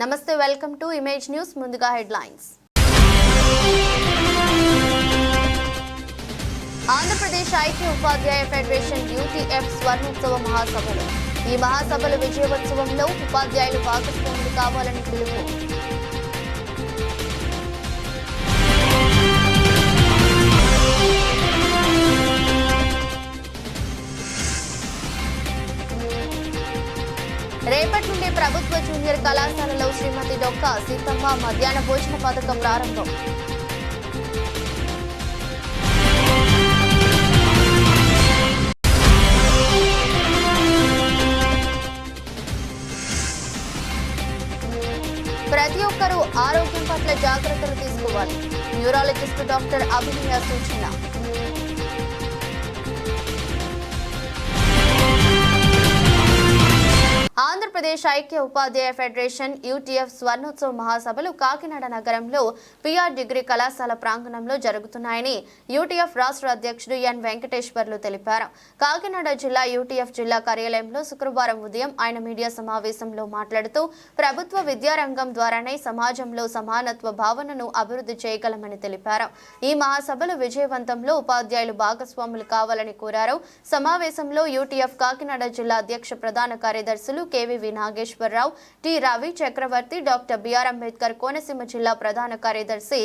నమస్తే, welcome to image news. ముందుగా headlines. Andhra Pradesh ఐక్య ఉపాధ్యాయ ఫెడరేషన్ యూటీఎఫ్ స్వర్ణోత్సవ మహాసభలు. ఈ మహాసభల విజయోత్సవంలో ఉపాధ్యాయులు భాగస్వాములు కావాలని పిలుపు. రేపటి నుండి ప్రభుత్వ జూనియర్ కళాశాలలో శ్రీమతి డొక్క సీతమ్మ మధ్యాహ్న భోజన పథకం ప్రారంభం. ప్రతి ఒక్కరూ ఆరోగ్యం పట్ల జాగ్రత్తలు తీసుకోవాలి. న్యూరాలజిస్ట్ డాక్టర్ అభినయ సూచన. ఆంధ్రప్రదేశ్ ఐక్య ఉపాధ్యాయ ఫెడరేషన్ యూటీఎఫ్ స్వర్ణోత్సవ మహాసభలు కాకినాడ నగరంలో పిఆర్ డిగ్రీ కళాశాల ప్రాంగణంలో జరుగుతున్నాయని యూటీఎఫ్ రాష్ట్ర అధ్యక్షుడు ఎన్ వెంకటేశ్వర్లు తెలిపారు. కాకినాడ జిల్లా యూటీఎఫ్ జిల్లా కార్యాలయంలో శుక్రవారం ఉదయం ఆయన మీడియా సమావేశంలో మాట్లాడుతూ ప్రభుత్వ విద్యారంగం ద్వారానే సమాజంలో సమానత్వ భావనను అభివృద్ధి చేయగలమని తెలిపారు. ఈ మహాసభలు విజయవంతంలో ఉపాధ్యాయులు భాగస్వాములు కావాలని కోరారు. సమావేశంలో యూటీఎఫ్ కాకినాడ జిల్లా అధ్యక్ష ప్రధాన కార్యదర్శులు కేవీవి నాగేశ్వరరావు, టి రవి చక్రవర్తి, డాక్టర్ బిఆర్ అంబేద్కర్ కోనసీమ జిల్లా ప్రధాన కార్యదర్శి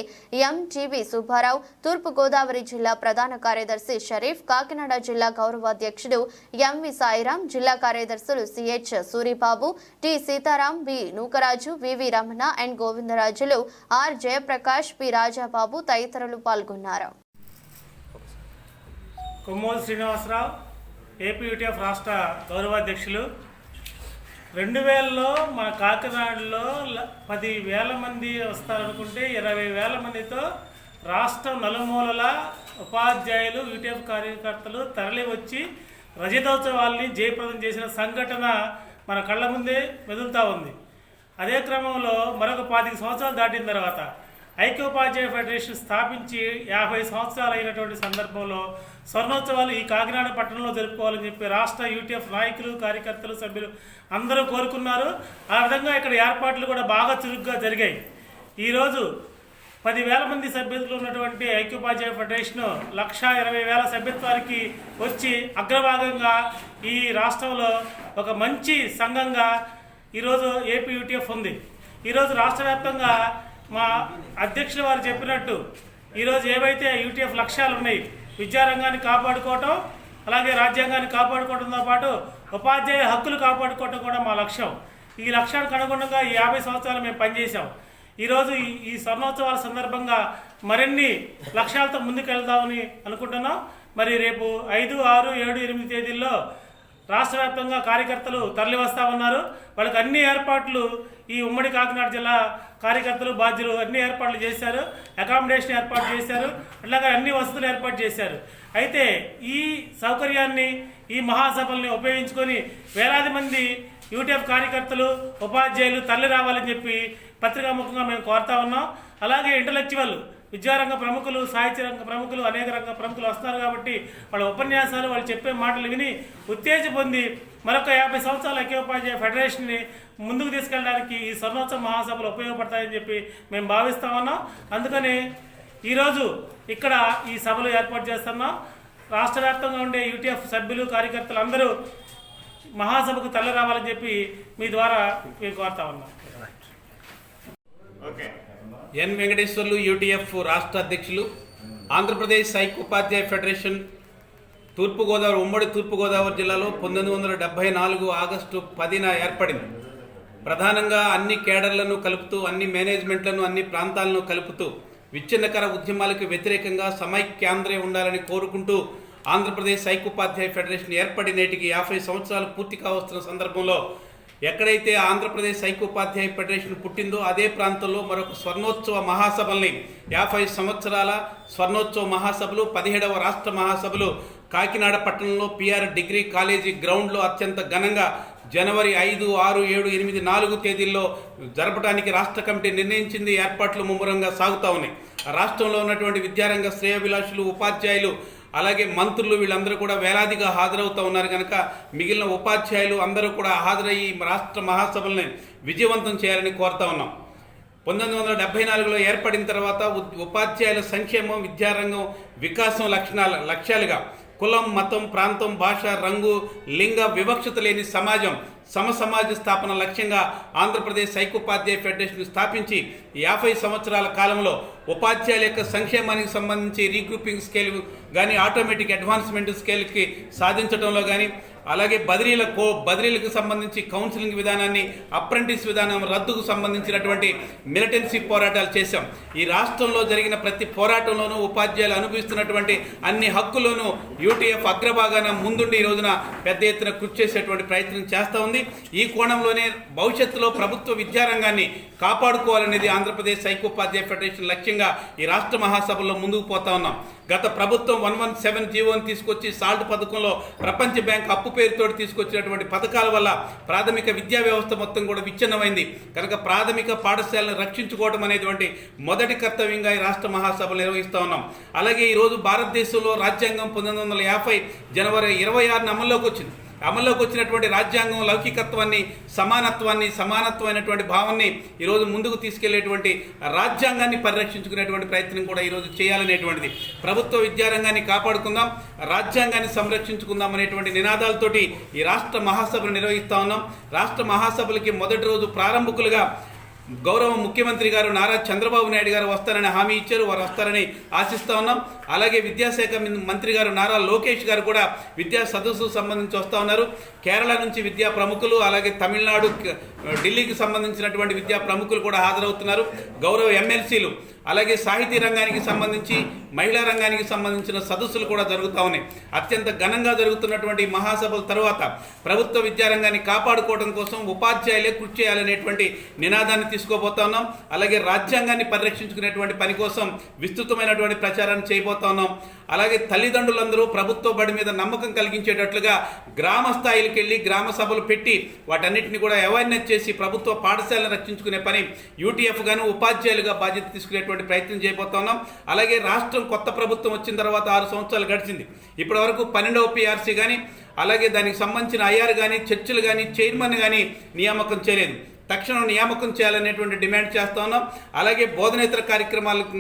ఎంజీవి సుబ్బారావు, తూర్పు గోదావరి జిల్లా ప్రధాన కార్యదర్శి షరీఫ్, కాకినాడ జిల్లా గౌరవాధ్యక్షుడు ఎంవి సాయిరాం, జిల్లా కార్యదర్శులు CH Suribabu, T Sitaram, B Nookaraju, V V Ramana and Govindarajulu, R Jayaprakash, P Rajababu తదితరులు పాల్గొన్నారు. కొమ్మూరు శ్రీనివాసరావు, ఏపీ యూటీఎఫ్ రాష్ట్ర గౌరవాధ్యక్షులు. 2000లో మన కాకినాడలో 10,000 మంది వస్తారనుకుంటే 20,000 మందితో రాష్ట్రం నలుమూలల ఉపాధ్యాయులు యూటీఎఫ్ కార్యకర్తలు తరలి వచ్చి రజతోత్సవాల్ని జయప్రదం చేసిన సంఘటన మన కళ్ళ ముందే మెదులుతూ ఉంది. అదే క్రమంలో మరొక 25 సంవత్సరాలు దాటిన తర్వాత ఐక్యోపాధ్యాయ ఫెడరేషన్ స్థాపించి 50 సంవత్సరాలు అయినటువంటి సందర్భంలో స్వర్ణోత్సవాలు ఈ కాకినాడ పట్టణంలో జరుపుకోవాలని చెప్పి రాష్ట్ర యూటీఎఫ్ నాయకులు, కార్యకర్తలు, సభ్యులు అందరూ కోరుకున్నారు. ఆ విధంగా ఇక్కడ ఏర్పాట్లు కూడా బాగా చురుగ్గా జరిగాయి. ఈరోజు 10,000 మంది సభ్యులు ఉన్నటువంటి ఐక్యోపాధ్యాయ ఫెడరేషన్ 1,20,000 సభ్యత్వానికి వచ్చి అగ్రభాగంగా ఈ రాష్ట్రంలో ఒక మంచి సంఘంగా ఈరోజు ఏపీ యూటీఎఫ్ ఉంది. ఈరోజు రాష్ట్ర వ్యాప్తంగా మా అధ్యక్షులు వారు చెప్పినట్టు ఈరోజు ఏవైతే యూటీఎఫ్ లక్ష్యాలు ఉన్నాయి, విద్యారంగాన్ని కాపాడుకోవటం, అలాగే రాజ్యాంగాన్ని కాపాడుకోవడంతో పాటు ఉపాధ్యాయ హక్కులు కాపాడుకోవటం కూడా మా లక్ష్యం. ఈ లక్ష్యానికి అనుగుణంగా ఈ 50 సంవత్సరాలు మేము పనిచేసాం. ఈరోజు ఈ స్వర్ణోత్సవాల సందర్భంగా మరిన్ని లక్ష్యాలతో ముందుకెళ్దామని అనుకుంటున్నాం. మరి రేపు 5, 6, 7, 8 తేదీల్లో రాష్ట్ర వ్యాప్తంగా కార్యకర్తలు తరలి వస్తూ ఉన్నారు. వాళ్ళకి అన్ని ఏర్పాట్లు ఈ ఉమ్మడి కాకినాడ జిల్లా కార్యకర్తలు, బాధ్యులు అన్ని ఏర్పాట్లు చేశారు. అకామిడేషన్ ఏర్పాటు చేశారు, అట్లాగే అన్ని వసతులు ఏర్పాటు చేశారు. అయితే ఈ సౌకర్యాన్ని, ఈ మహాసభల్ని ఉపయోగించుకొని వేలాది మంది యూటీఎఫ్ కార్యకర్తలు, ఉపాధ్యాయులు తరలి రావాలని చెప్పి పత్రికాముఖంగా మేము కోరుతా ఉన్నాం. అలాగే ఇంటలెక్చువల్ విద్యారంగ ప్రముఖులు, సాహిత్య రంగ ప్రముఖులు, అనేక రంగ ప్రముఖులు వస్తున్నారు కాబట్టి వాళ్ళ ఉపన్యాసాలు, వాళ్ళు చెప్పే మాటలు విని ఉత్తేజ పొంది మరొక 50 సంవత్సరాల ఐక్యోపాధ్యాయ ఫెడరేషన్ని ముందుకు తీసుకెళ్ళడానికి ఈ స్వర్ణోత్సవ మహాసభలు ఉపయోగపడతాయని చెప్పి మేము భావిస్తా ఉన్నాం. అందుకని ఈరోజు ఇక్కడ ఈ సభలు ఏర్పాటు చేస్తున్నాం. రాష్ట్ర వ్యాప్తంగా ఉండే యూటీఎఫ్ సభ్యులు, కార్యకర్తలు అందరూ మహాసభకు తరలి రావాలని చెప్పి మీ ద్వారా మేము కోరుతా ఉన్నాం. ఎన్ వెంకటేశ్వర్లు, యూటీఎఫ్ రాష్ట్ర అధ్యక్షులు. ఆంధ్రప్రదేశ్ ఐక్యోపాధ్యాయ ఫెడరేషన్ ఉమ్మడి తూర్పుగోదావరి జిల్లాలో 1974 ఆగస్టు 10న ఏర్పడింది. ప్రధానంగా అన్ని కేడర్లను కలుపుతూ, అన్ని మేనేజ్మెంట్లను, అన్ని ప్రాంతాలను కలుపుతూ విచ్ఛిన్నకర ఉద్యమాలకు వ్యతిరేకంగా సమైక్యాంధ్రే ఉండాలని కోరుకుంటూ ఆంధ్రప్రదేశ్ ఐక్యోపాధ్యాయ ఫెడరేషన్ ఏర్పడి నేటికి 50 సంవత్సరాలు పూర్తి కావస్తున్న సందర్భంలో ఎక్కడైతే ఆంధ్రప్రదేశ్ ఐక్యోపాధ్యాయ ఫెడరేషన్ పుట్టిందో అదే ప్రాంతంలో మరొక స్వర్ణోత్సవ మహాసభల్ని 50 సంవత్సరాల స్వర్ణోత్సవ మహాసభలు, 17వ రాష్ట్ర మహాసభలు కాకినాడ పట్టణంలో పిఆర్ డిగ్రీ కాలేజీ గ్రౌండ్లో అత్యంత ఘనంగా జనవరి 5, 6, 7, 8, 4 తేదీల్లో జరపడానికి రాష్ట్ర కమిటీ నిర్ణయించింది. ఏర్పాట్లు ముమ్మరంగా సాగుతూ ఉన్నాయి. రాష్ట్రంలో ఉన్నటువంటి విద్యారంగ శ్రేయోభిలాషులు, ఉపాధ్యాయులు అలాగే మంత్రులు వీళ్ళందరూ కూడా వేలాదిగా హాజరవుతూ ఉన్నారు కనుక మిగిలిన ఉపాధ్యాయులు అందరూ కూడా హాజరయ్యి రాష్ట్ర మహాసభల్ని విజయవంతం చేయాలని కోరుతా ఉన్నాం. 1974లో ఏర్పడిన తర్వాత ఉపాధ్యాయుల సంక్షేమం, విద్యారంగం, వికాసం లక్ష్యాలుగా కులం, మతం, ప్రాంతం, భాష, రంగు, లింగ వివక్షత లేని సమాజం, సమసమాజ స్థాపన లక్ష్యంగా ఆంధ్రప్రదేశ్ ఐక్యోపాధ్యాయ ఫెడరేషన్ స్థాపించి 50 సంవత్సరాల కాలంలో ఉపాధ్యాయుల యొక్క సంక్షేమానికి సంబంధించి రీగ్రూపింగ్ స్కేల్ కానీ, ఆటోమేటిక్ అడ్వాన్స్మెంట్ స్కేల్కి సాధించడంలో కానీ, అలాగే బదిలీలకు సంబంధించి కౌన్సిలింగ్ విధానాన్ని, అప్రెంటిస్ విధానం రద్దుకు సంబంధించినటువంటి మిలిటెన్సీ పోరాటాలు చేశాం. ఈ రాష్ట్రంలో జరిగిన ప్రతి పోరాటంలోనూ ఉపాధ్యాయులు అనుభవిస్తున్నటువంటి అన్ని హక్కులను యూటీఎఫ్ అగ్రభాగాన ముందుండి ఈ రోజున పెద్ద ఎత్తున కృషి చేసేటువంటి ప్రయత్నం చేస్తూ ఉంది. ఈ కోణంలోనే భవిష్యత్తులో ప్రభుత్వ విద్యారంగాన్ని కాపాడుకోవాలనేది ఆంధ్రప్రదేశ్ ఐక్యోపాధ్యాయ ఫెడరేషన్ లక్ష్యంగా ఈ రాష్ట్ర మహాసభల్లో ముందుకు పోతా ఉన్నాం. గత ప్రభుత్వం 117 జీవోని తీసుకొచ్చి సాల్ట్ పథకంలో ప్రపంచ బ్యాంక్ అప్పు పేరుతో తీసుకొచ్చినటువంటి పథకాల వల్ల ప్రాథమిక విద్యా వ్యవస్థ మొత్తం కూడా విచ్ఛిన్నమైంది కనుక ప్రాథమిక పాఠశాలను రక్షించుకోవడం అనేటువంటి మొదటి కర్తవ్యంగా ఈ రాష్ట్ర మహాసభలు నిర్వహిస్తూ ఉన్నాం. అలాగే ఈరోజు భారతదేశంలో రాజ్యాంగం 1950 జనవరి 26న అమల్లోకి వచ్చినటువంటి రాజ్యాంగం లౌకికత్వాన్ని, సమానత్వమైనటువంటి భావాన్ని ఈరోజు ముందుకు తీసుకెళ్లేటువంటి రాజ్యాంగాన్ని పరిరక్షించుకునేటువంటి ప్రయత్నం కూడా ఈరోజు చేయాలనేటువంటిది. ప్రభుత్వ విద్యారంగాన్ని కాపాడుకుందాం, రాజ్యాంగాన్ని సంరక్షించుకుందాం అనేటువంటి నినాదాలతోటి ఈ రాష్ట్ర మహాసభలు నిర్వహిస్తా ఉన్నాం. రాష్ట్ర మహాసభలకి మొదటి రోజు ప్రారంభకులుగా గౌరవ ముఖ్యమంత్రి గారు నారా చంద్రబాబు నాయుడు గారు వస్తారని హామీ ఇచ్చారు. వారు వస్తారని ఆశిస్తూ ఉన్నాం. అలాగే విద్యాశాఖ మంత్రి గారు నారా లోకేష్ గారు కూడా విద్యా సదస్సుకు సంబంధించి వస్తూ ఉన్నారు. కేరళ నుంచి విద్యా ప్రముఖులు, అలాగే తమిళనాడు, ఢిల్లీకి సంబంధించినటువంటి విద్యా ప్రముఖులు కూడా హాజరవుతున్నారు. గౌరవ ఎమ్మెల్సీలు, అలాగే సాహితీ రంగానికి సంబంధించి, మహిళా రంగానికి సంబంధించిన సదస్సులు కూడా జరుగుతూ ఉన్నాయి. అత్యంత ఘనంగా జరుగుతున్నటువంటి మహాసభల తర్వాత ప్రభుత్వ విద్యారంగాన్ని కాపాడుకోవడం కోసం ఉపాధ్యాయులే కృషి చేయాలనేటువంటి నినాదాన్ని తీసుకోబోతా ఉన్నాం. అలాగే రాజ్యాంగాన్ని పరిరక్షించుకునేటువంటి పని కోసం విస్తృతమైనటువంటి ప్రచారాన్ని చేయబోతా ఉన్నాం. అలాగే తల్లిదండ్రులందరూ ప్రభుత్వ బడి మీద నమ్మకం కలిగించేటట్లుగా గ్రామ స్థాయికి వెళ్ళి గ్రామ సభలు పెట్టి వాటన్నిటిని కూడా అవేర్నెస్ చేసి ప్రభుత్వ పాఠశాలను రక్షించుకునే పని యూటీఎఫ్ గాను ఉపాధ్యాయులుగా బాధ్యత తీసుకునేటువంటి ప్రయత్నం చేయబోతున్నాం. అలాగే రాష్ట్రం కొత్త ప్రభుత్వం వచ్చిన తర్వాత 6 సంవత్సరాలు గడిచింది. ఇప్పటి వరకు 12వ పిఆర్సీ కానీ, అలాగే దానికి సంబంధించిన ఐఆర్ కానీ, చర్చలు కానీ, చైర్మన్ కానీ నియామకం చేయలేదు. తక్షణం నియామకం చేయాలనేటువంటి డిమాండ్ చేస్తూ ఉన్నాం. అలాగే బోధనేతర కార్యక్రమాలకు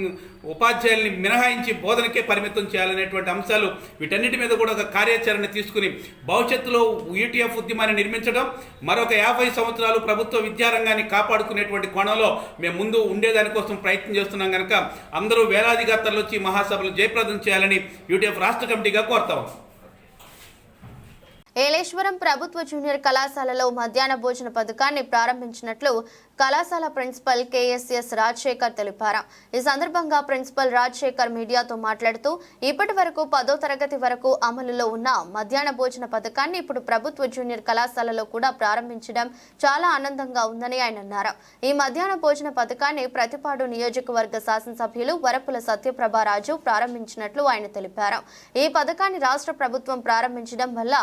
ఉపాధ్యాయుల్ని మినహాయించి బోధనకే పరిమితం చేయాలనేటువంటి అంశాలు, వీటన్నిటి మీద కూడా ఒక కార్యాచరణ తీసుకుని భవిష్యత్తులో యూటీఎఫ్ ఉద్యమాన్ని నిర్మించడం, మరొక 50 సంవత్సరాలు ప్రభుత్వ విద్యారంగాన్ని కాపాడుకునేటువంటి కోణంలో మేము ముందు ఉండేదానికోసం ప్రయత్నం చేస్తున్నాం కనుక అందరూ వేలాదిగా తరలిచ్చి మహాసభలు జయప్రదం చేయాలని యూటీఎఫ్ రాష్ట్ర కమిటీగా కోరుతాం. ఏలేశ్వరం ప్రభుత్వ జూనియర్ కళాశాలలో మధ్యాహ్న భోజన పథకాన్ని ప్రారంభించినట్లు కళాశాల ప్రిన్సిపల్ కేఎస్ఎస్ రాజశేఖర్ తెలిపారు. ఈ సందర్భంగా ప్రిన్సిపల్ రాజశేఖర్ మీడియాతో మాట్లాడుతూ ఇప్పటి వరకు 10వ తరగతి వరకు అమలులో ఉన్న మధ్యాహ్న భోజన పథకాన్ని ఇప్పుడు ప్రభుత్వ జూనియర్ కళాశాలలో కూడా ప్రారంభించడం చాలా ఆనందంగా ఉందని ఆయన అన్నారు. ఈ మధ్యాహ్న భోజన పథకాన్ని ప్రతిపాడు నియోజకవర్గ శాసనసభ్యులు వరపుల సత్యప్రభారాజు ప్రారంభించినట్లు ఆయన తెలిపారు. ఈ పథకాన్ని రాష్ట్ర ప్రభుత్వం ప్రారంభించడం వల్ల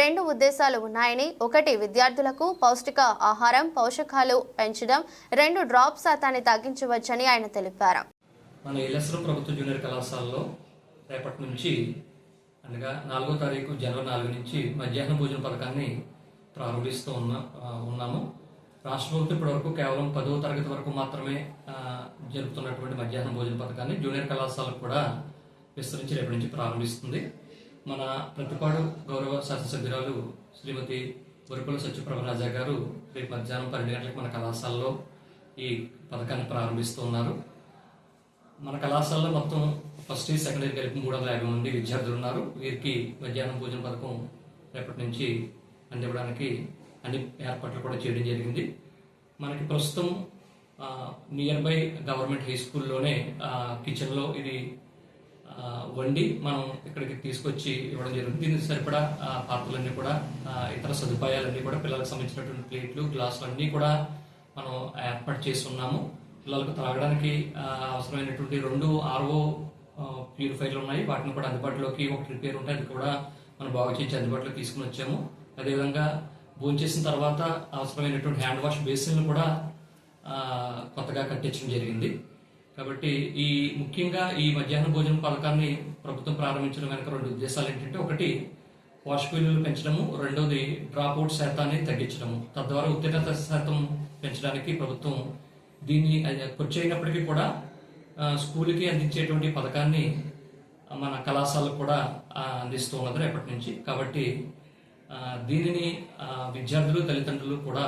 2 ఉద్దేశాలు ఉన్నాయని, 1 విద్యార్థులకు పౌష్టిక ఆహారం, పోషకాలు పెంచడం, 2 డ్రాప్ శాతాన్ని తగ్గించవచ్చని ఆయన తెలిపారు. మన ఏలేశ్వరం ప్రభుత్వ జూనియర్ కళాశాలలో రేపటి నుంచి అనగా 4వ తారీఖు జనవరి 4 నుంచి మధ్యాహ్న భోజన పథకాన్ని ప్రారంభిస్తూ ఉన్నాము. రాష్ట్ర ప్రభుత్వం ఇప్పటివరకు కేవలం 10వ తరగతి వరకు మాత్రమే జరుపుతున్నటువంటి మధ్యాహ్న భోజన పథకాన్ని జూనియర్ కళాశాలకు కూడా విస్తరించి రేపటి నుంచి ప్రారంభిస్తుంది. మన ప్రతిపాడు గౌరవ శాసనసభ్యురాలు శ్రీమతి వరపుల సత్యప్రభరాజా గారు రేపు మధ్యాహ్నం 12 గంటలకు మన కళాశాలలో ఈ పథకాన్ని ప్రారంభిస్తూ ఉన్నారు. మన కళాశాలలో మొత్తం ఫస్ట్ ఇయర్, సెకండ్ ఇయర్ కలిపి 350 మంది విద్యార్థులు ఉన్నారు. వీరికి మధ్యాహ్నం భోజన పథకం రేపటి నుంచి అందివ్వడానికి అన్ని ఏర్పాట్లు కూడా చేయడం జరిగింది. మనకి ప్రస్తుతం నియర్ బై గవర్నమెంట్ హై స్కూల్లోనే కిచెన్లో ఇది వండి మనం ఇక్కడికి తీసుకొచ్చి ఇవ్వడం జరుగుతుంది. దీనికి సరిపడా పాత్రలన్నీ కూడా, ఇతర సదుపాయాలన్నీ కూడా, పిల్లలకు సంబంధించినటువంటి ప్లేట్లు, గ్లాసులు అన్నీ కూడా మనం ఏర్పాటు చేసి ఉన్నాము. పిల్లలకు త్రాగడానికి అవసరమైనటువంటి 2 RO ప్యూరిఫైర్లు ఉన్నాయి. వాటిని కూడా అందుబాటులోకి, ఒక రిపేర్ ఉంటే అది కూడా మనం బాగు చేసి అందుబాటులోకి తీసుకుని వచ్చాము. అదేవిధంగా భోంచేసిన తర్వాత అవసరమైనటువంటి హ్యాండ్ వాష్ బేసిన్లు కూడా కొత్తగా కట్టించడం జరిగింది. కాబట్టి ముఖ్యంగా ఈ మధ్యాహ్న భోజన పథకాన్ని ప్రభుత్వం ప్రారంభించడం వెనక 2 ఉద్దేశాలు ఏంటంటే, ఒకటి పోషక విలువలు పెంచడము, రెండోది డ్రాప్ అవుట్ శాతాన్ని తగ్గించడము. తద్వారా ఉత్తీర్ణత శాతం పెంచడానికి ప్రభుత్వం దీన్ని ఖర్చు అయినప్పటికీ కూడా స్కూల్కి అందించేటువంటి పథకాన్ని మన కళాశాలకు కూడా అందిస్తూ ఉన్నది రేపటి నుంచి. కాబట్టి దీనిని విద్యార్థులు, తల్లిదండ్రులు కూడా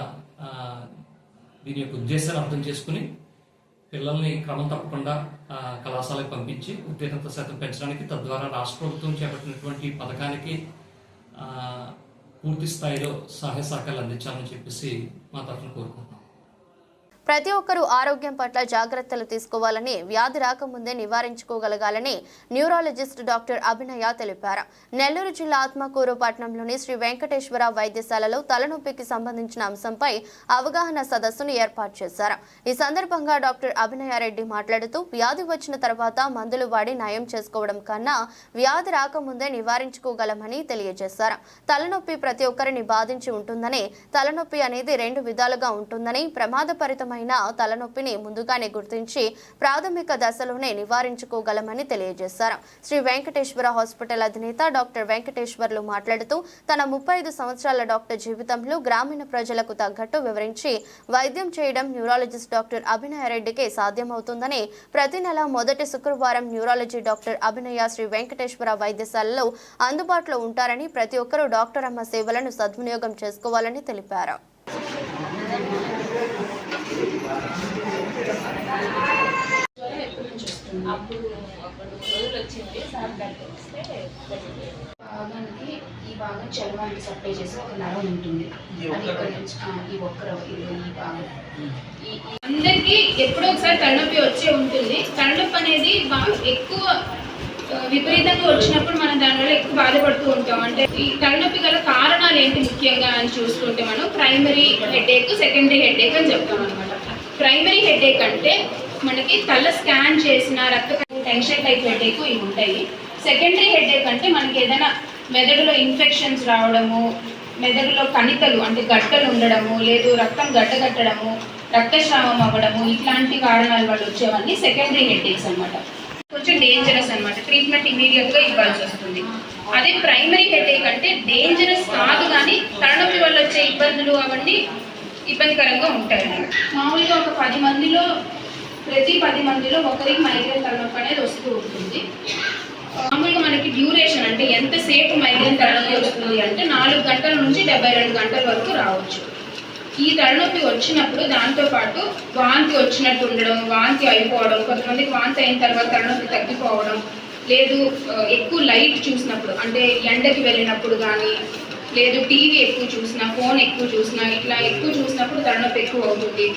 దీని యొక్క ఉద్దేశాన్ని అర్థం చేసుకుని పిల్లల్ని క్రమం తప్పకుండా కళాశాలకు పంపించి ఉత్తీర్ణత శాతం పెంచడానికి, తద్వారా రాష్ట్ర ప్రభుత్వం చేపట్టినటువంటి పథకానికి పూర్తి స్థాయిలో సహాయ సహకారాలు అందించాలని చెప్పేసి మా తరఫున కోరుకుంటున్నాం. ప్రతి ఒక్కరూ ఆరోగ్యం పట్ల జాగ్రత్తలు తీసుకోవాలని, వ్యాధి రాకముందే నివారించుకోగలగాలని న్యూరాలజిస్ట్ డాక్టర్ అభినయ తెలిపారు. నెల్లూరు జిల్లా ఆత్మకూరు పట్టణంలోని శ్రీ వెంకటేశ్వర వైద్యశాలలో తలనొప్పికి సంబంధించిన అంశంపై అవగాహన సదస్సును ఏర్పాటు చేశారు. ఈ సందర్భంగా డాక్టర్ అభినయ రెడ్డి మాట్లాడుతూ, వ్యాధి వచ్చిన తర్వాత మందులు వాడి నయం చేసుకోవడం కన్నా వ్యాధి రాకముందే నివారించుకోగలమని తెలియజేశారు. తలనొప్పి ప్రతి ఒక్కరిని బాధించి ఉంటుందని, తలనొప్పి అనేది 2 విధాలుగా ఉంటుందని, ప్రమాదపరితమైన తలనొప్పిని ముందుగానే గుర్తించి ప్రాథమిక దశలోనే నివారించుకోగలమని తెలియజేశారు. శ్రీ వెంకటేశ్వర హాస్పిటల్ అధినేత డాక్టర్ వెంకటేశ్వర్లు మాట్లాడుతూ, తన 35 సంవత్సరాల డాక్టర్ జీవితంలో గ్రామీణ ప్రజలకు తగ్గట్టు వివరించి వైద్యం చేయడం న్యూరాలజిస్ట్ డాక్టర్ అభినయ రెడ్డికి సాధ్యమవుతుందని, ప్రతి నెల మొదటి శుక్రవారం న్యూరాలజీ డాక్టర్ అభినయ శ్రీ వెంకటేశ్వర వైద్యశాలలో అందుబాటులో ఉంటారని, ప్రతి ఒక్కరూ డాక్టర్ అమ్మ సేవలను సద్వినియోగం చేసుకోవాలని తెలిపారు. అప్పుడు ఒక 2 రోజులు వచ్చింది. సార్ దగ్గరికి వస్తే భాగానికి ఈ భాగం చర్మానికి సప్లై చేసి ఒక నరం ఉంటుంది. అది ఇక్కడ నుంచి ఈ భాగం అందరికీ ఎప్పుడో ఒకసారి తలనొప్పి వచ్చే ఉంటుంది. తలనొప్పి అనేది ఎక్కువ విపరీతంగా వచ్చినప్పుడు మనం దానివల్ల ఎక్కువ బాధపడుతూ ఉంటాం. అంటే ఈ తలనొప్పి గల కారణాలు ఏంటి ముఖ్యంగా అని చూసుకుంటే మనం ప్రైమరీ హెడేక్, సెకండరీ హెడేక్ అని చెప్తాం అనమాట. ప్రైమరీ హెడేక్ అంటే మనకి తల స్కాన్ చేసిన రక్త టెన్షన్ టైప్ హెడేక్ ఇవి ఉంటాయి. సెకండరీ హెడేక్ అంటే మనకి ఏదైనా మెదడులో ఇన్ఫెక్షన్స్ రావడము, మెదడులో కణికలు అంటే గడ్డలు ఉండడము, లేదు రక్తం గడ్డగట్టడము, రక్తస్రావం అవ్వడము, ఇట్లాంటి కారణాల వల్ల వచ్చేవన్నీ సెకండరీ హెడేక్స్ అనమాట. కొంచెం డేంజరస్ అనమాట. ట్రీట్మెంట్ ఇమీడియట్గా ఇవ్వాల్సి వస్తుంది. అదే ప్రైమరీ హెడేక్ అంటే డేంజరస్ కాదు, కానీ తలనొప్పి వల్ల వచ్చే ఇబ్బందులు అవన్నీ ఇబ్బందికరంగా ఉంటాయి. మామూలుగా ఒక 10 మందిలో ప్రతి 10 మందిలో ఒకరికి మైగ్రేన్ తలనొప్పి అనేది వస్తూ ఉంటుంది. మామూలుగా మనకి డ్యూరేషన్ అంటే ఎంతసేపు మైగ్రేన్ తలనొప్పి వస్తుంది అంటే 4 గంటల నుంచి 72 గంటల వరకు రావచ్చు. ఈ తలనొప్పి వచ్చినప్పుడు దాంతోపాటు వాంతి వచ్చినట్టు ఉండడం, వాంతి అయిపోవడం, కొంతమందికి వాంతి అయిన తర్వాత తలనొప్పి తగ్గిపోవడం, లేదు ఎక్కువ లైట్ చూసినప్పుడు అంటే ఎండకి వెళ్ళినప్పుడు కానీ, లేదు టీవీ ఎక్కువ చూసినా, ఫోన్ ఎక్కువ చూసినా, ఇట్లా ఎక్కువ చూసినప్పుడు తలనొప్పి ఎక్కువ అవుతుంది.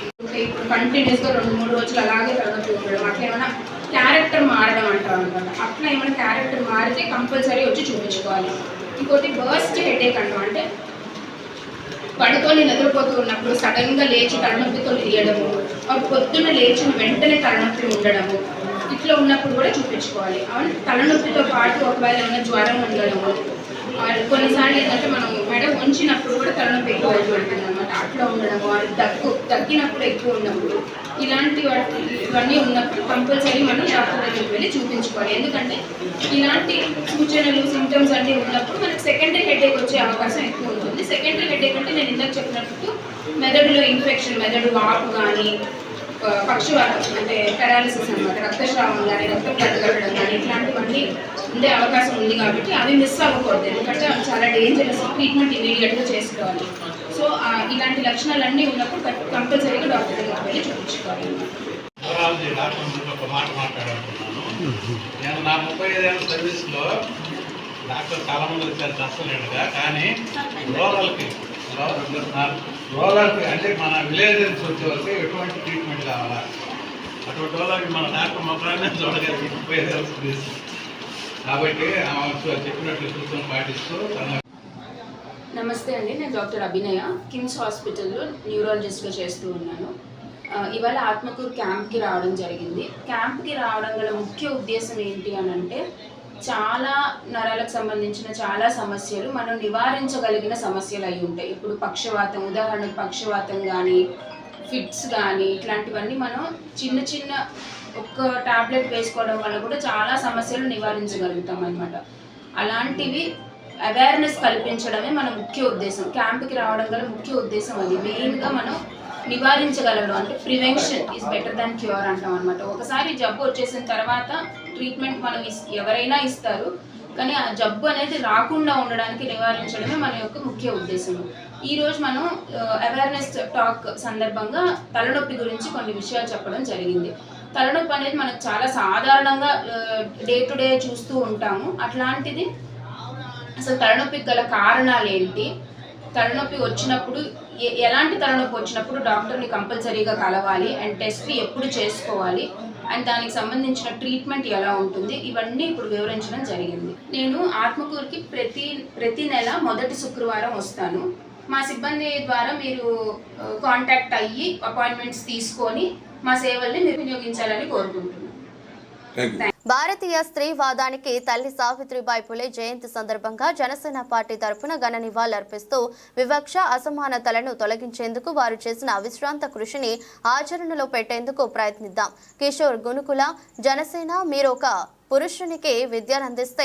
ఇప్పుడు కంటిన్యూస్గా 2-3 రోజులు అలాగే తలనొప్పి ఉండడం, అట్లా ఏమైనా క్యారెక్టర్ మారడం అంటారు అనమాట. అట్లా ఏమైనా క్యారెక్టర్ మారితే కంపల్సరీ వచ్చి చూపించుకోవాలి. ఇంకోటి బర్స్ట్ హెడేక్ అంటాం. అంటే పడుకొని నిద్రపోతూ ఉన్నప్పుడు సడన్గా లేచి తలనొప్పితో లేయడము, పొద్దున్న లేచిన వెంటనే తలనొప్పి ఉండడము, ఇట్లా ఉన్నప్పుడు కూడా చూపించుకోవాలి. అవును, తలనొప్పితో పాటు ఒకవేళ ఏమైనా జ్వరం ఉండడము, కొన్నిసార్లు ఏంటంటే మనం మెడ ఉంచినప్పుడు కూడా తలనొప్పి ఎక్కువ అవుతుంది అనమాట. అట్లా ఉండడము, అది తగ్గినప్పుడు ఎక్కువ ఉన్నప్పుడు, ఇవన్నీ ఉన్నప్పుడు కంపల్సరీ మనం డాక్టర్ దగ్గరికి వెళ్ళి చూపించుకోవాలి. ఎందుకంటే ఇలాంటి సూచనలు, సిమ్టమ్స్ అన్నీ ఉన్నప్పుడు మనకి సెకండరీ హెడేక్ వచ్చే అవకాశం ఎక్కువ ఉంటుంది. సెకండరీ హెడేక్ అంటే నేను ఇందాక చెప్పినట్టు మెదడులో ఇన్ఫెక్షన్, మెదడు వాపు కానీ, పక్షవాతం అంటే పెరాలిసిస్ అనమాట, రక్తస్రావం కానీ, రక్తం గడ్డగట్టడం కానీ, ఇట్లాంటివన్నీ ఉండే అవకాశం ఉంది. కాబట్టి అవి మిస్ అవ్వకూడదు. ఎందుకంటే అవి చాలా డేంజరస్. ట్రీట్మెంట్ ఇమీడియట్గా చేసుకోవాలి. సో ఇలాంటి లక్షణాలన్నీ ఉన్నప్పుడు కంపల్సరీగా డాక్టర్ దగ్గరికి వెళ్ళి చూపించుకోవాలి. ఒక మాట మాట్లాడాలనుకున్నాను. నేను నా 35 ఏళ్ళ సర్వీస్లో డాక్టర్ చాలామంది వచ్చారు చస్తలేడుగా, కానీ రూరల్కి అంటే మన విలేజ్ నుంచి వచ్చే వరకు ఎటువంటి ట్రీట్మెంట్ కావాలా, అటువంటి వాళ్ళకి మన డాక్టర్ మొత్తాన్ని చూడగలిగి 35 ఏళ్ళ సర్వీస్ కాబట్టి చెప్పినట్లు సూచన పాటిస్తూ. నమస్తే అండి, నేను డాక్టర్ అభినయ, కిమ్స్ హాస్పిటల్లో న్యూరాలజిస్ట్గా చేస్తూ ఉన్నాను. ఇవాళ ఆత్మకూరు క్యాంప్కి రావడం జరిగింది. క్యాంప్కి రావడం గల ముఖ్య ఉద్దేశం ఏంటి అని అంటే, చాలా నరాలకు సంబంధించిన చాలా సమస్యలు మనం నివారించగలిగిన సమస్యలు అయి ఉంటాయి. ఇప్పుడు పక్షవాతం, ఉదాహరణకు పక్షవాతం కానీ, ఫిట్స్ కానీ ఇట్లాంటివన్నీ మనం చిన్న చిన్న ఒక్క టాబ్లెట్ వేసుకోవడం వల్ల కూడా చాలా సమస్యలు నివారించగలుగుతాం అన్నమాట. అలాంటివి అవేర్నెస్ కల్పించడమే మన ముఖ్య ఉద్దేశం. క్యాంప్కి రావడం గల ముఖ్య ఉద్దేశం అది. మెయిన్గా మనం నివారించగలడం, అంటే prevention is better than cure అంటాం అనమాట. ఒకసారి జబ్బు వచ్చేసిన తర్వాత ట్రీట్మెంట్ మనం ఎవరైనా ఇస్తారు, కానీ ఆ జబ్బు అనేది రాకుండా ఉండడానికి నివారించడమే మన యొక్క ముఖ్య ఉద్దేశం. ఈరోజు మనం అవేర్నెస్ టాక్ సందర్భంగా తలనొప్పి గురించి కొన్ని విషయాలు చెప్పడం జరిగింది. తలనొప్పి అనేది మనకు చాలా సాధారణంగా డే టు డే చూస్తూ ఉంటాము. అట్లాంటిది అసలు తలనొప్పికి గల కారణాలు ఏంటి, తలనొప్పి వచ్చినప్పుడు ఎలాంటి తలనొప్పి వచ్చినప్పుడు డాక్టర్ని కంపల్సరీగా కలవాలి అండ్ టెస్ట్ ఎప్పుడు చేసుకోవాలి అండ్ దానికి సంబంధించిన ట్రీట్మెంట్ ఎలా ఉంటుంది, ఇవన్నీ ఇప్పుడు వివరించడం జరిగింది. నేను ఆత్మకూరుకి ప్రతి నెల మొదటి శుక్రవారం వస్తాను. మా సిబ్బంది ద్వారా మీరు కాంటాక్ట్ అయ్యి అపాయింట్మెంట్స్ తీసుకొని మా సేవల్ని మీరు వినియోగించాలని కోరుకుంటున్నాను. భారతీయ స్త్రీవాదానికి తల్లి సావిత్రిబాయి పులే జయంతి సందర్భంగా జనసేన పార్టీ తరఫున ఘన నివాళులర్పిస్తూ వివక్ష అసమానతలను తొలగించేందుకు వారు చేసిన అవిశ్రాంత కృషిని ఆచరణలో పెట్టేందుకు ప్రయత్నిద్దాం. కిషోర్ గునుకుల, జనసేన మీరు ఒక పురుషునికి విద్యను అందిస్తే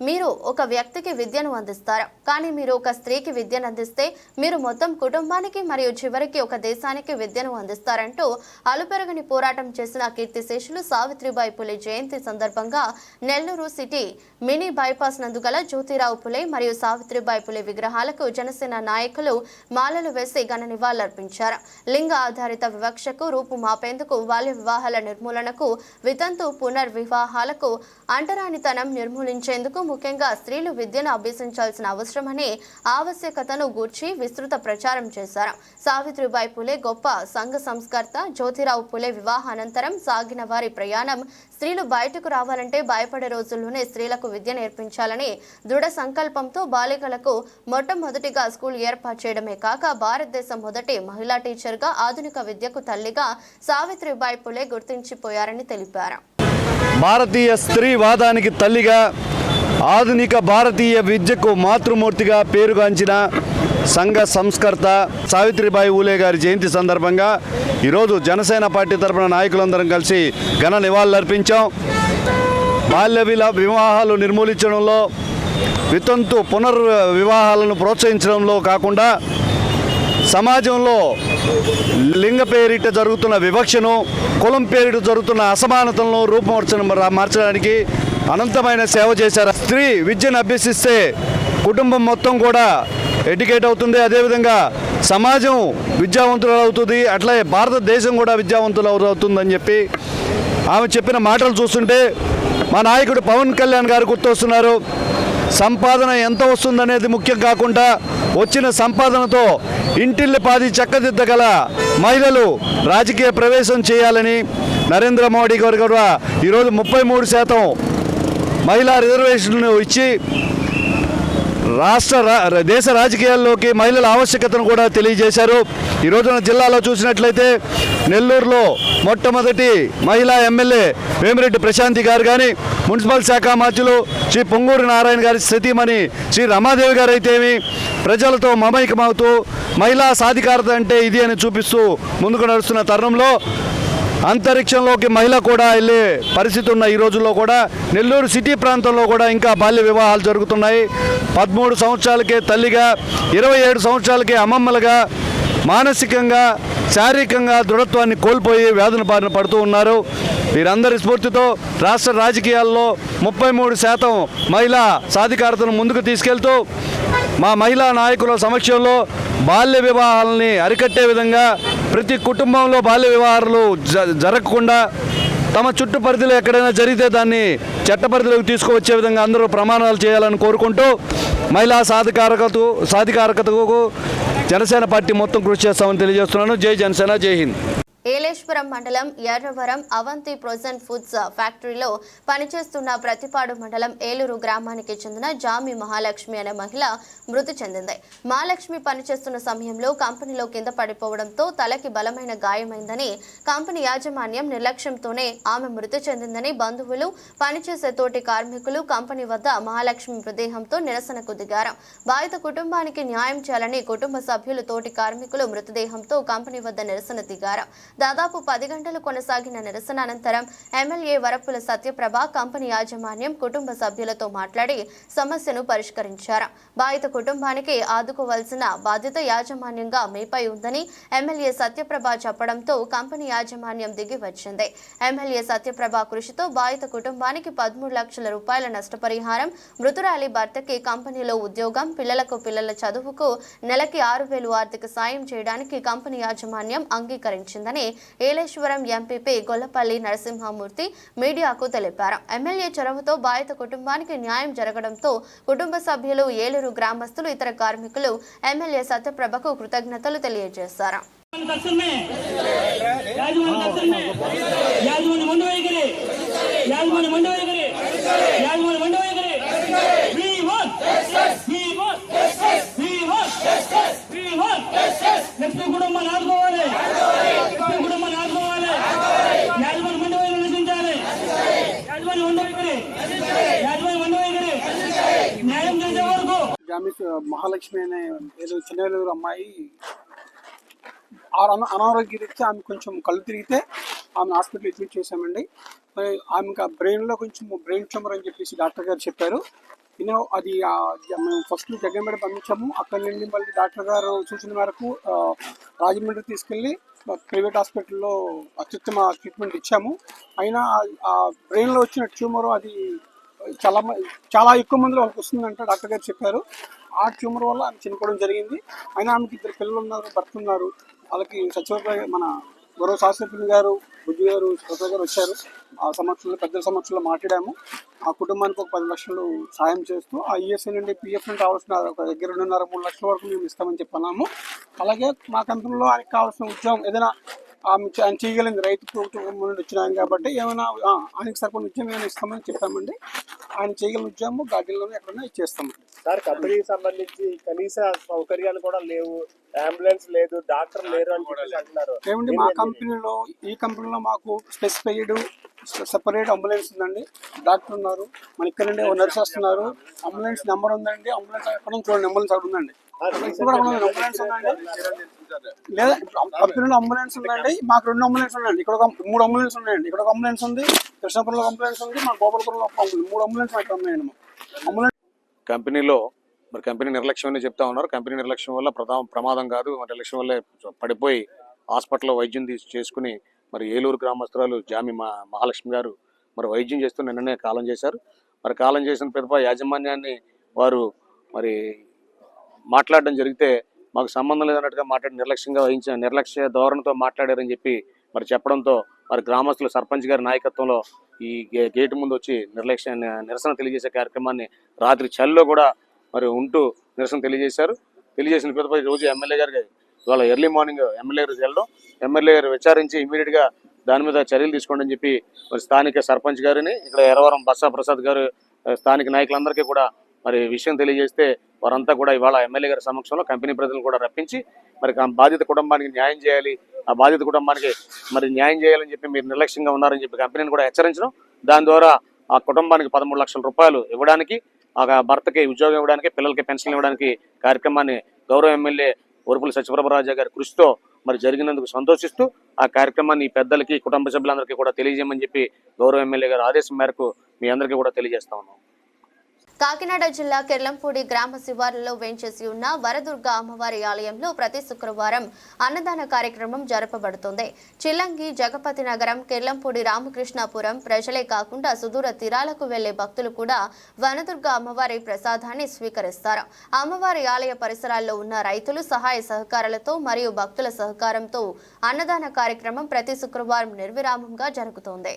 మీరు ఒక వ్యక్తికి విద్యను అందిస్తారు, కానీ మీరు ఒక స్త్రీకి విద్యను అందిస్తే మీరు మొత్తం కుటుంబానికి మరియు చివరికి ఒక దేశానికి విద్యను అందిస్తారంటూ అలుపెరగని పోరాటం చేసిన కీర్తిశేషులు సావిత్రిబాయి పులే జయంతి సందర్భంగా నెల్లూరు సిటీ మినీ బైపాస్ నందుగల జ్యోతిరావు పులే మరియు సావిత్రిబాయి పులే విగ్రహాలకు జనసేన నాయకులు మాలలు వేసి ఘన నివాళులర్పించారు. లింగ ఆధారిత వివక్షకు రూపుమాపేందుకు బాల్య వివాహాల నిర్మూలనకు, వితంతు పునర్వివాహాలకు, అంటరానితనం నిర్మూలించేందుకు ముఖ్యంగా స్త్రీలు విద్యను అభ్యసించాల్సిన అవసరమని ఆవశ్యకతను గూర్చి విస్తృత ప్రచారం చేశారు. సావిత్రిబాయి పులే గొప్ప సంఘ సంస్కర్త. జ్యోతిరావు పులే వివాహానంతరం సాగిన వారి ప్రయాణం స్త్రీలు బయటకు రావాలంటే భయపడే రోజుల్లోనే స్త్రీలకు విద్య నేర్పించాలని దృఢ సంకల్పంతో బాలికలకు మొట్టమొదటిగా స్కూల్ ఏర్పాటు చేయడమే కాక భారతదేశం మొదటి మహిళా టీచర్గా, ఆధునిక విద్యకు తల్లిగా సావిత్రిబాయి పులే గుర్తించిపోయారని తెలిపారు. భారతీయ స్త్రీవాదానికి తల్లిగా, ఆధునిక భారతీయ విద్యకు మాతృమూర్తిగా పేరుగాంచిన సంఘ సంస్కర్త సావిత్రిబాయి పూలే గారి జయంతి సందర్భంగా ఈరోజు జనసేన పార్టీ తరపున నాయకులందరం కలిసి ఘన నివాళులర్పించాం. బాల్య వివాహాలు నిర్మూలించడంలో, వితంతు పునర్వివాహాలను ప్రోత్సహించడంలో కాకుండా సమాజంలో లింగ పేరిట జరుగుతున్న వివక్షను, కులం పేరిట జరుగుతున్న అసమానతలను మార్చడానికి అనంతమైన సేవ చేశారు. స్త్రీ విద్యను అభ్యసిస్తే కుటుంబం మొత్తం కూడా ఎడ్యుకేట్ అవుతుంది, అదేవిధంగా సమాజం విద్యావంతులు అవుతుంది, అట్లాగే భారతదేశం కూడా విద్యావంతులు అవుతుందని చెప్పి ఆమె చెప్పిన మాటలు చూస్తుంటే మా నాయకుడు పవన్ కళ్యాణ్ గారు గుర్తొస్తున్నారు. సంపాదన ఎంత వస్తుందనేది ముఖ్యం కాకుండా వచ్చిన సంపాదనతో ఇంటిల్లిపాది చక్కదిద్దగల మహిళలు రాజకీయ ప్రవేశం చేయాలని నరేంద్ర మోడీ గారు కూడా ఈరోజు 33% మహిళా రిజర్వేషన్లు ఇచ్చి దేశ రాజకీయాల్లోకి మహిళల ఆవశ్యకతను కూడా తెలియజేశారు. ఈ రోజున జిల్లాలో చూసినట్లయితే నెల్లూరులో మొట్టమొదటి మహిళా ఎమ్మెల్యే వేమిరెడ్డి ప్రశాంతి గారు కానీ, మున్సిపల్ శాఖ మంత్రులు శ్రీ పొంగూరు నారాయణ గారి సతీమణి శ్రీ రమాదేవి గారు అయితేమి ప్రజలతో మమైకమవుతూ మహిళా సాధికారత అంటే ఇది అని చూపిస్తూ ముందుకు నడుస్తున్న తరుణంలో అంతరిక్షంలోకి మహిళ కూడా వెళ్ళే పరిస్థితి ఉన్న ఈ రోజుల్లో కూడా నెల్లూరు సిటీ ప్రాంతంలో కూడా ఇంకా బాల్య వివాహాలు జరుగుతున్నాయి. 13 సంవత్సరాలకే తల్లిగా, 27 సంవత్సరాలకే అమ్మమ్మలుగా మానసికంగా, శారీరకంగా దృఢత్వాన్ని కోల్పోయి వ్యాధుల బారిన పడుతూ ఉన్నారు. వీరందరి స్ఫూర్తితో రాష్ట్ర రాజకీయాల్లో 33% మహిళా సాధికారతను ముందుకు తీసుకెళ్తూ మా మహిళా నాయకుల సమక్షంలో బాల్య వివాహాలని అరికట్టే విధంగా ప్రతి కుటుంబంలో బాల్య వివాహాలు జరగకుండా తమ చుట్టు పరిధిలో ఎక్కడైనా జరిగితే దాన్ని చట్టపరిధిలోకి తీసుకువచ్చే విధంగా అందరూ ప్రమాణాలు చేయాలని కోరుకుంటూ మహిళా సాధికారకతకు జనసేన పార్టీ మొత్తం కృషి చేస్తామని తెలియజేస్తున్నాను. జై జనసేన, జై హింద్. ఏలేశ్వరం మండలం ఎర్రవరం అవంతి ప్రొజన్ ఫుడ్స్ ఫ్యాక్టరీలో పనిచేస్తున్న ప్రతిపాడు మండలం ఏలూరు గ్రామానికి చెందిన జామి మహాలక్ష్మి అనే మహిళ మృతి చెందింది. మహాలక్ష్మి పనిచేస్తున్న సమయంలో కంపెనీలో కింద పడిపోవడంతో తలకి బలమైన గాయమైందని, కంపెనీ యాజమాన్యం నిర్లక్ష్యంతోనే ఆమె మృతి చెందిందని బంధువులు, పనిచేసే తోటి కార్మికులు కంపెనీ వద్ద మహాలక్ష్మి మృతదేహంతో నిరసనకు దిగారు. బాధిత కుటుంబానికి న్యాయం చేయాలని కుటుంబ సభ్యులు, తోటి కార్మికులు మృతదేహంతో కంపెనీ వద్ద నిరసన దిగారు. దాదాపు 10 గంటలు కొనసాగిన నిరసన అనంతరం ఎమ్మెల్యే వరపుల సత్యప్రభ కంపెనీ యాజమాన్యం, కుటుంబ సభ్యులతో మాట్లాడి సమస్యను పరిష్కరించారు. బాధిత కుటుంబానికి ఆదుకోవాల్సిన బాధ్యత యాజమాన్యంగా మీపై ఉందని ఎమ్మెల్యే సత్యప్రభ చెప్పడంతో కంపెనీ యాజమాన్యం దిగి వచ్చింది. ఎమ్మెల్యే సత్యప్రభ కృషితో బాధిత కుటుంబానికి 13 లక్షల రూపాయల నష్టపరిహారం, మృతురాలి భర్తకి కంపెనీలో ఉద్యోగం, పిల్లల చదువుకు నెలకి 6,000 ఆర్థిక సాయం చేయడానికి కంపెనీ యాజమాన్యం అంగీకరించిందని ఏలేశ్వరం ఎంపీపీ గొల్లపల్లి నరసింహమూర్తి మీడియాకు తెలిపారు. ఎమ్మెల్యే చొరవతో బాధిత కుటుంబానికి న్యాయం జరగడంతో కుటుంబ సభ్యులు, ఏలూరు గ్రామస్తులు, ఇతర కార్మికులు ఎమ్మెల్యే సత్యప్రభకు కృతజ్ఞతలు తెలియజేశారు. మహాలక్ష్మి అనే చిన్నవేలూరు అమ్మాయి అనారోగ్య రీత్యా ఆమె కొంచెం కళ్ళు తిరిగితే ఆమె హాస్పిటల్ అడ్మిట్ చేశామండి. ఆమెకు బ్రెయిన్లో కొంచెం బ్రెయిన్ ట్యూమర్ అని చెప్పేసి డాక్టర్ గారు చెప్పారు. అది మేము ఫస్ట్ జగ్గంపేట పంపించాము. అక్కడి నుండి మళ్ళీ డాక్టర్ గారు సూచన మేరకు రాజమండ్రి తీసుకెళ్ళి ప్రైవేట్ హాస్పిటల్లో అత్యుత్తమ ట్రీట్మెంట్ ఇచ్చాము. అయినా ఆ బ్రెయిన్లో వచ్చిన ట్యూమర్ అది చాలా ఎక్కువ మందిలో వాళ్ళకి వస్తుందంటే డాక్టర్ గారు చెప్పారు. ఆ ట్యూమర్ వల్ల ఆమె చనిపోవడం జరిగింది. అయినా ఆమెకి 2 పిల్లలు ఉన్నారు, భర్త ఉన్నారు. వాళ్ళకి సచివాలయ మన గౌరవ శాస్త్రజ్ఞ గారు, బుద్ధి గారు, సచివ గారు వచ్చారు. ఆ సమక్షంలో, పెద్దల సమక్షంలో మాట్లాడాము. ఆ కుటుంబానికి ఒక 10 లక్షలు సాయం చేస్తూ ఆ ఈఎస్ఐ నుండి పిఎఫ్ నుండి కావాల్సిన ఒక దగ్గర 2.5-3 లక్షల వరకు మేము ఇస్తామని చెప్పన్నాము. అలాగే మా కంపెనీలో ఆయనకు కావాల్సిన ఉద్యోగం ఏదైనా ఆయన చేయగలిగింది, రైతు ప్రభుత్వం నుండి వచ్చినాం కాబట్టి ఏమైనా ఆయనకి సరిపడిన ఉద్యోగం ఏమైనా ఇస్తామని చెప్పామండి. ఆయన చేయగలిగిన ఉద్యోగం గార్డెన్లోనే ఎక్కడైనా ఇచ్చేస్తామండి. సార్, కంపెనీకి సంబంధించి కనీస సౌకర్యాలు కూడా లేవు, అంబులెన్స్ లేదు, డాక్టర్ లేరు అని అంటున్నారు. ఏమండి, మా కంపెనీలో ఈ కంపెనీలో మాకు స్పెసిఫైడ్ సెపరేట్ అంబులెన్స్ ఉందండి, డాక్టర్ ఉన్నారు, మన ఇక్కడ నుండి నర్స్ వస్తున్నారు, అంబులెన్స్ నెంబర్ ఉందండి. అంబులెన్స్ ఎక్కడ నుంచి చూడండి, అంబులెన్స్ అక్కడ ఉందండి, అంబులెన్స్ ఉందండి. లేదా కంపెనీలో అంబులెన్స్ ఉందండి, మాకు 2 అంబులెన్స్ ఉన్నాయండి. ఇక్కడ 3 అంబులెన్స్ ఉన్నాయండి. ఇక్కడ ఒక అంబులెన్స్ ఉంది, కృష్ణాపురంలో అంబులెన్స్ ఉంది, మా గోపాలపురంలో 3 అంబులెన్స్ అక్కడ ఉన్నాయండి. అంబులెన్స్ కంపెనీలో మరి కంపెనీ నిర్లక్ష్యం అని చెప్తా ఉన్నారు. కంపెనీ నిర్లక్ష్యం వల్ల ప్రమాదం కాదు, నిర్లక్ష్యం వల్లే పడిపోయి హాస్పిటల్లో వైద్యం చేసుకుని మరి ఏలూరు గ్రామస్తురాలు జామి మహాలక్ష్మి గారు మరి వైద్యం చేస్తూ నిన్ననే కాలం చేశారు. మరి కాలం చేసిన పిదప యాజమాన్యాన్ని వారు మరి మాట్లాడడం జరిగితే మాకు సంబంధం లేదన్నట్టుగా నిర్లక్ష్య ధోరణితో మాట్లాడారని చెప్పి మరి చెప్పడంతో మరి గ్రామస్తులు సర్పంచ్ గారి నాయకత్వంలో ఈ గేటు ముందు వచ్చి నిరసన తెలియజేసే కార్యక్రమాన్ని రాత్రి చలిలో కూడా మరి ఉంటూ నిరసన తెలియజేసిన పిదప రోజు ఎమ్మెల్యే గారికి ఇవాళ ఎర్లీ మార్నింగ్ ఎమ్మెల్యే గారు వెళ్ళడం, ఎమ్మెల్యే గారు విచారించి ఇమీడియట్గా దాని మీద చర్యలు తీసుకోండి అని చెప్పి మరి స్థానిక సర్పంచ్ గారిని, ఇక్కడ ఎర్రవరం బస్సా ప్రసాద్ గారు, స్థానిక నాయకులందరికీ కూడా మరి విషయం తెలియజేస్తే వారంతా కూడా ఇవాళ ఎమ్మెల్యే గారి సమక్షంలో కంపెనీ ప్రజలను కూడా రప్పించి మరి బాధిత కుటుంబానికి న్యాయం చేయాలి, ఆ బాధిత కుటుంబానికి మరి న్యాయం చేయాలని చెప్పి మీరు నిర్లక్ష్యంగా ఉన్నారని చెప్పి కంపెనీని కూడా హెచ్చరించడం, దాని ద్వారా ఆ కుటుంబానికి 13 లక్షల రూపాయలు ఇవ్వడానికి, ఆ భర్తకి ఉద్యోగం ఇవ్వడానికి, పిల్లలకి పెన్షన్ ఇవ్వడానికి కార్యక్రమాన్ని గౌరవ ఎమ్మెల్యే వరపుల సత్యప్రభరాజు గారి కృషితో మరి జరిగినందుకు సంతోషిస్తూ ఆ కార్యక్రమాన్ని పెద్దలకి, కుటుంబ సభ్యులందరికీ కూడా తెలియజేయమని చెప్పి గౌరవ ఎమ్మెల్యే గారి ఆదేశం మేరకు మీ అందరికీ కూడా తెలియజేస్తా ఉన్నాం. కాకినాడ జిల్లా కిర్లంపూడి గ్రామ శివారులో వేంచేసి ఉన్న వరదుర్గ అమ్మవారి ఆలయంలో ప్రతి శుక్రవారం అన్నదాన కార్యక్రమం జరపబడుతుంది. చిల్లంగి, జగపతి నగరం, కిర్లంపూడి, రామకృష్ణాపురం ప్రజలే కాకుండా సుదూర తీరాలకు వెళ్లే భక్తులు కూడా వనదుర్గ అమ్మవారి ప్రసాదాన్ని స్వీకరిస్తారు. అమ్మవారి ఆలయ పరిసరాల్లో ఉన్న రైతులు సహాయ సహకారాలతో మరియు భక్తుల సహకారంతో అన్నదాన కార్యక్రమం ప్రతి శుక్రవారం నిర్విరామంగా జరుగుతోంది.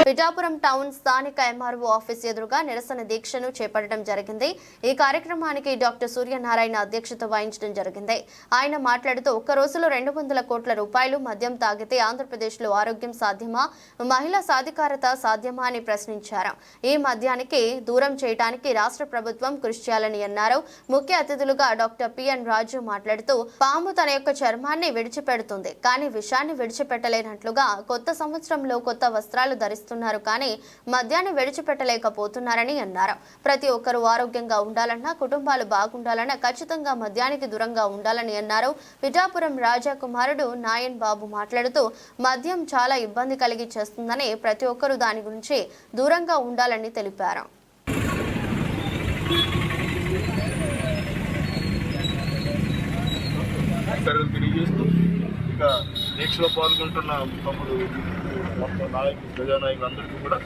పిఠాపురం టౌన్ స్థానిక ఎంఆర్ఓ ఆఫీస్ ఎదురుగా నిరసన దీక్షను చేపట్టడం జరిగింది. ఈ కార్యక్రమానికి డాక్టర్ సూర్యనారాయణ అధ్యక్షత వహించడం జరిగింది. ఆయన మాట్లాడుతూ ఒక్క రోజులో 200 కోట్ల రూపాయలు మద్యం తాగితే ఆంధ్రప్రదేశ్లో ఆరోగ్యం సాధ్యమా, మహిళా సాధికారత సాధ్యమా అని ప్రశ్నించారు. ఈ మద్యానికి దూరం చేయడానికి రాష్ట్ర ప్రభుత్వం కృషి చేయాలని అన్నారు. ముఖ్య అతిథులుగా డాక్టర్ పిఎన్ రాజు మాట్లాడుతూ పాము తన యొక్క చర్మాన్ని విడిచిపెడుతుంది, కానీ విషాన్ని విడిచిపెట్టలేనట్లుగా కొత్త సంవత్సరంలో కొత్త వస్త్రాలు ధరిస్తున్నారు, కానీ మద్యాన్ని విడిచిపెట్టలేకపోతున్నారని అన్నారు. ప్రతి ఒక్కరూ ఆరోగ్యంగా ఉండాలన్నా, కుటుంబాలు బాగుండాలన్నా ఖచ్చితంగా మద్యానికి దూరంగా ఉండాలని అన్నారు. పిఠాపురం రాజా కుమారుడు నాయన్ బాబు మాట్లాడుతూ మద్యం చాలా ఇబ్బంది కలిగి చేస్తుందని, ప్రతి ఒక్కరూ దాని గురించి దూరంగా ఉండాలని తెలిపారు. తెలియజేస్తూ ఇక దీక్షలో పాల్గొంటున్న తమ్ముడు మొత్తం నాయకులు, ప్రజానాయకులందరికీ కూడా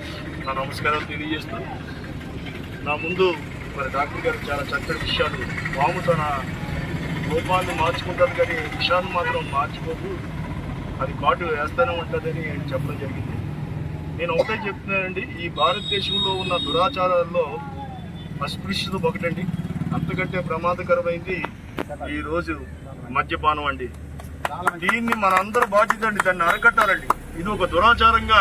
నా నమస్కారాలు తెలియజేస్తూ, నా ముందు మరి డాక్టర్ గారు చాలా చక్కటి విషయాలు, పాము తన రూపాన్ని మార్చుకుంటారు కానీ విషయాన్ని మాత్రం మార్చుకోదు, అది కాటు వేస్తూనే ఉంటుందని చెప్పడం జరిగింది. నేను ఒకటే చెప్తున్నానండి, ఈ భారతదేశంలో ఉన్న దురాచారాల్లో అస్పృశ్యత ఒకటండి. అంతకంటే ప్రమాదకరమైంది ఈరోజు మద్యపానం అండి. దీన్ని మనందరూ బాధ్యత అండి, దాన్ని అరకట్టాలండి. ఇది ఒక దురాచారంగా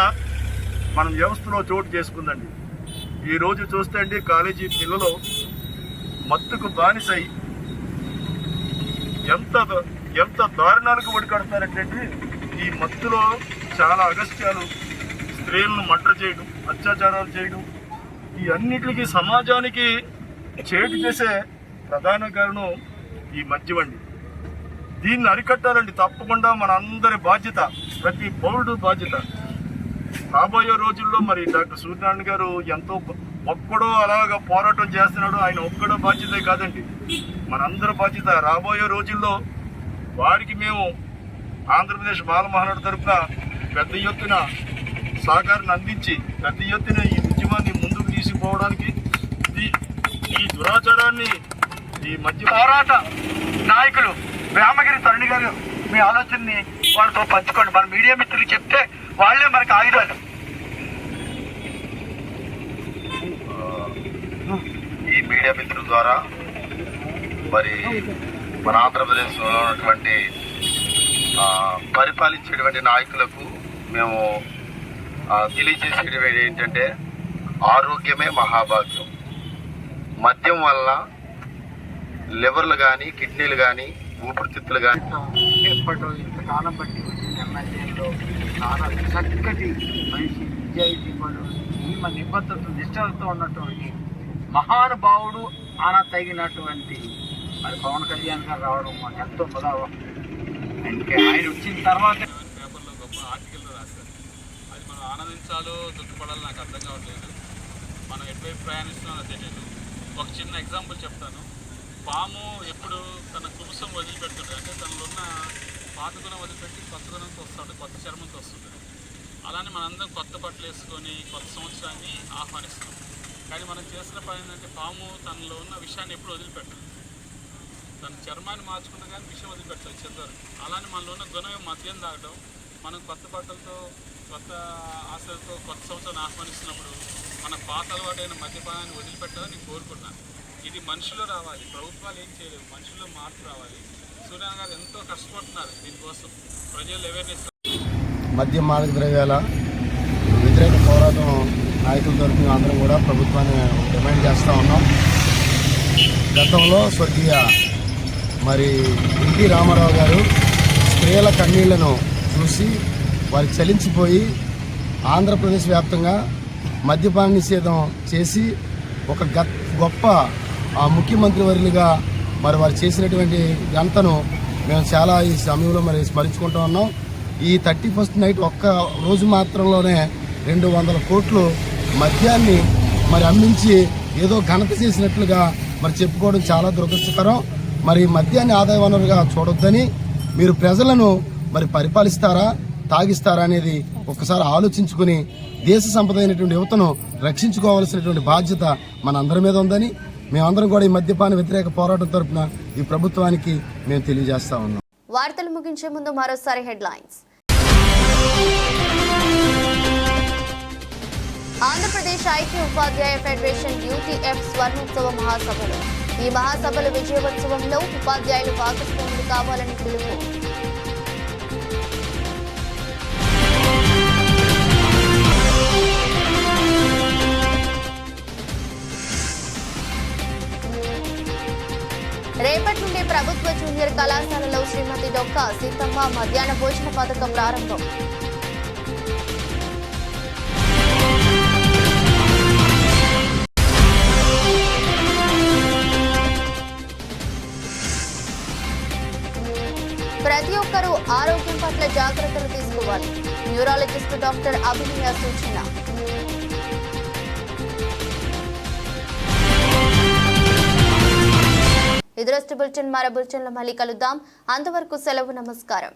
మన వ్యవస్థలో చోటు చేసుకుందండి. ఈ రోజు చూస్తే అండి, కాలేజీ పిల్లలు మత్తుకు బానిసై ఎంత దారుణాలకు ఒడికడతారంటే, ఈ మత్తులో చాలా అగస్త్యాలు, స్త్రీలను మర్డర్ చేయడం, అత్యాచారాలు చేయడం, ఈ అన్నిటికీ సమాజానికి చేటు చేసే ప్రధాన కారణం ఈ మద్యం అండి. దీన్ని అరికట్టాలండి తప్పకుండా మన అందరి బాధ్యత, ప్రతి పౌరుడు బాధ్యత. రాబోయే రోజుల్లో మరి డాక్టర్ సూర్యనారాయణ గారు ఎంతో ఒక్కడో అలాగా పోరాటం చేస్తున్నాడు, ఆయన ఒక్కడో బాధ్యతే కాదండి, మనందరి బాధ్యత. రాబోయే రోజుల్లో వారికి మేము ఆంధ్రప్రదేశ్ బాల మహానాడు తరఫున పెద్ద ఎత్తున సహకారాన్ని అందించి పెద్ద ఎత్తున ఈ ఉద్యమాన్ని ముందుకు తీసుకుపోవడానికి, ఈ దురాచారాన్ని, ఈ మధ్య పోరాట నాయకులు రామగిరి తరుణి గారు మీ ఆలోచనని వాళ్ళతో పంచుకోండి. మన మీడియా మిత్రులు చెప్తే వాళ్ళే మనకు ఆయుధాలు. ఈ మీడియా మిత్రుల ద్వారా మరి మన ఆంధ్రప్రదేశ్లో ఉన్నటువంటి పరిపాలించేటువంటి నాయకులకు మేము తెలియజేసేది ఏంటంటే, ఆరోగ్యమే మహాభాగ్యం. మద్యం వల్ల లివర్లు కానీ, కిడ్నీలు కానీ, ఊపిరితిత్తులు కానీ ఏర్పడటం, ఇంతకాలం బట్టి వచ్చిన ఎమ్మెల్యేలో చాలా చక్కటి మనిషి, నిజాయితీ పనులు, నియమ నిబద్ధతలు, నిష్ఠలతో ఉన్నటువంటి మహానుభావుడు ఆన తగినటువంటి మరి పవన్ కళ్యాణ్ గారు రావడం మాకు ఎంతో ప్రధానం. అందుకే ఆయన వచ్చిన తర్వాత పేపర్లో గొప్ప ఆర్టికల్ రాశారు. అది మనం ఆనందించాలో దుఃఖపడాలో నాకు అర్థం కావట్లేదు. మనం ఎటువైపు ప్రయాణిస్తున్నామో తెలియదు. ఒక చిన్న ఎగ్జాంపుల్ చెప్తాను. పాము ఎప్పుడు తన కుబుసం వదిలిపెడుతుంది అంటే తనలో ఉన్న పాత గుణం వదిలిపెట్టి కొత్త గుణంతో వస్తుంది, కొత్త చర్మంతో వస్తుంది. అలానే మనందరం కొత్త బట్టలు వేసుకొని కొత్త సంవత్సరాన్ని ఆహ్వానిస్తాం. కానీ మనం చేసిన పని ఏంటంటే, పాము తనలో ఉన్న విషయాన్ని ఎప్పుడు వదిలిపెట్టదు. తన చర్మాన్ని మార్చుకుంటే కానీ విషయం వదిలిపెట్టదు చెందారు. అలానే మనలో ఉన్న గుణం మద్యం తాగడం, మనం కొత్త బట్టలతో, కొత్త ఆశలతో కొత్త సంవత్సరాన్ని ఆహ్వానిస్తున్నప్పుడు మన పాత అలవాటైన మద్యపానాన్ని వదిలిపెట్టాలని నేను కోరుకుంటున్నాను. ఇది మనుషులు రావాలి, ప్రభుత్వాలు ఏం చేయలేవు, మనుషుల్లో మార్పు రావాలి. సూర్యనారాయణ గారు ఎంతో కష్టపడుతున్నారు దీనికోసం, ప్రజలు అవేర్నెస్. మద్యం మాదక ద్రవ్యాల వ్యతిరేక పోరాటం నాయకుల తరఫున అందరం కూడా ప్రభుత్వాన్ని డిమాండ్ చేస్తూ ఉన్నాం. గతంలో స్వర్గీయ మరి ఎన్టీ రామారావు గారు స్త్రీల కన్నీళ్లను చూసి వారికి చలించిపోయి ఆంధ్రప్రదేశ్ వ్యాప్తంగా మద్యపాన నిషేధం చేసి ఒక గొప్ప ముఖ్యమంత్రి వర్యులుగా మరి వారు చేసినటువంటి గంటను మేము చాలా ఈ సమయంలో మరి స్మరించుకుంటూ ఉన్నాం. ఈ 31st నైట్ ఒక్క రోజు మాత్రంలోనే 200 కోట్లు మద్యాన్ని మరి అమ్మించి ఏదో ఘనత చేసినట్లుగా మరి చెప్పుకోవడం చాలా దురదృష్టకరం. మరి మద్యాన్ని ఆదాయ వనరుగా చూడొద్దని, మీరు ప్రజలను మరి పరిపాలిస్తారా, తాగిస్తారా అనేది ఒక్కసారి ఆలోచించుకుని దేశ సంపద అయినటువంటి యువతను రక్షించుకోవాల్సినటువంటి బాధ్యత మన అందరి మీద ఉందని మేమందరం కూడా ఈ మద్యపాన వ్యతిరేక పోరాటం తరపున ఈ ప్రభుత్వానికి మేము తెలియజేస్తా ఉన్నాం. వార్తలు ముగించే ముందు మరోసారి హెడ్లైన్స్. ఆంధ్రప్రదేశ్ ఐక్య ఉపాధ్యాయ ఫెడరేషన్ యూటీఎఫ్ స్వర్ణోత్సవ మహాసభలు. ఈ మహాసభల విజయోత్సవంలో ఉపాధ్యాయులు భాగస్వాములు కావాలని పిలుపు. రేపటి నుండి ప్రభుత్వ జూనియర్ కళాశాలలో శ్రీమతి డొక్కా సీతమ్మ మధ్యాహ్న భోజన పథకం ప్రారంభం. ప్రతి ఒక్కరూ ఆరోగ్యం పట్ల జాగ్రత్తలు తీసుకోవాలి. న్యూరాలజిస్ట్ డాక్టర్ అభినయ సూచన. ఇది బులెటిన్. మరో బులెటిన్లో మళ్ళీ కలుద్దాం. అంతవరకు సెలవు. నమస్కారం.